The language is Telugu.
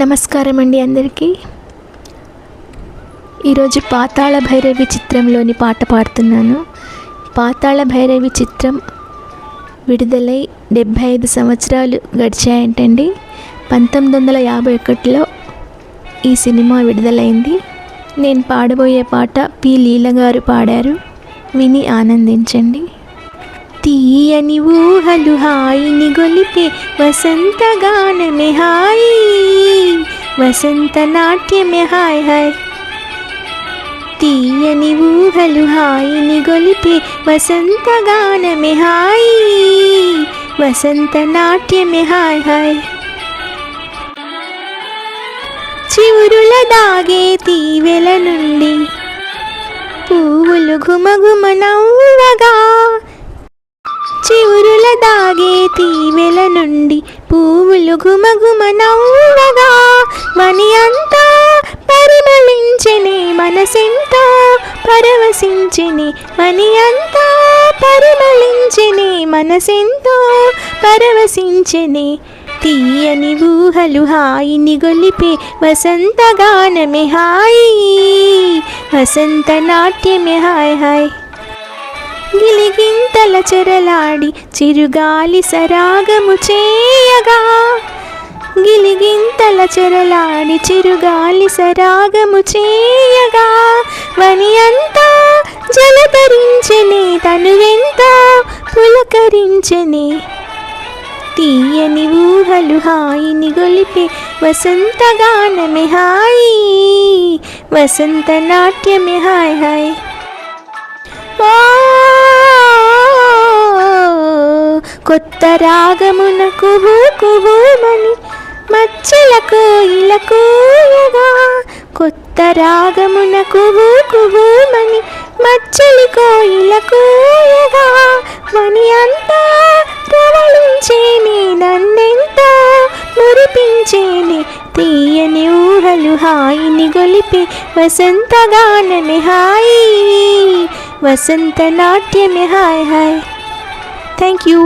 నమస్కారం అండి అందరికీ. ఈరోజు పాతాళ భైరవి చిత్రంలోని పాట పాడుతున్నాను. పాతాళ భైరవి చిత్రం విడుదలై 75 సంవత్సరాలు గడిచాయంటండి. 1951లో ఈ సినిమా విడుదలైంది. నేను పాడబోయే పాట పి లీల గారు పాడారు. విని ఆనందించండి. తీయని ఊహలు హాయిని గొలిపే వసంత గానమే హాయి, వసంత నాట్యమే హాయ్ హాయ్. తీయని ఊహలు హాయిని గొలిపే వసంత గానమే హాయి, వసంత నాట్యమే హాయ్ హాయ్. చివురుల దాగే తీవెల నుండి పువ్వులు ఘుమఘుమ నవ్వగా, చివురుల దాగే తీవెల నుండి పువ్వులు ఘుమఘుమ నవ్వగా, మని అంతా పరిమళించెనే మనసెంతో పరవశించెనే, మని అంతా పరిమళించెనే మనసెంతో పరవశించెనే. తీయని ఊహలు హాయిని గొలిపే వసంత గానమే హాయి, వసంత నాట్యమే హాయ్ హాయ్. గిలిగింతల చెరలాడి చిరుగాలి సరాగము చేయగా, గిలిగింతల చెరలాడి చిరుగాలి సరాగము చేయగా, వని అంతా జలధరించెనే తనువెంతో పులకరించెనే. తీయని ఊహలు హాయిని గొలిపే వసంత గానమే హాయి, వసంత నాట్యమే హాయ్ హాయ్. కొత్త రాగమున కుహు కుహుమని మచ్చల కోయిల కూయగా, కొత్త రాగమున కుహు కుహుమని మచ్చలి కోయిల కూయగా, మని అంతా ప్రవళించేనే నన్నెంతో మురిపించేనే. తీయని ఊహలు హాయిని గొలిపే వసంత గానమే హాయి, వసంత నాట్యమే హాయ్ హాయ్. Thank you.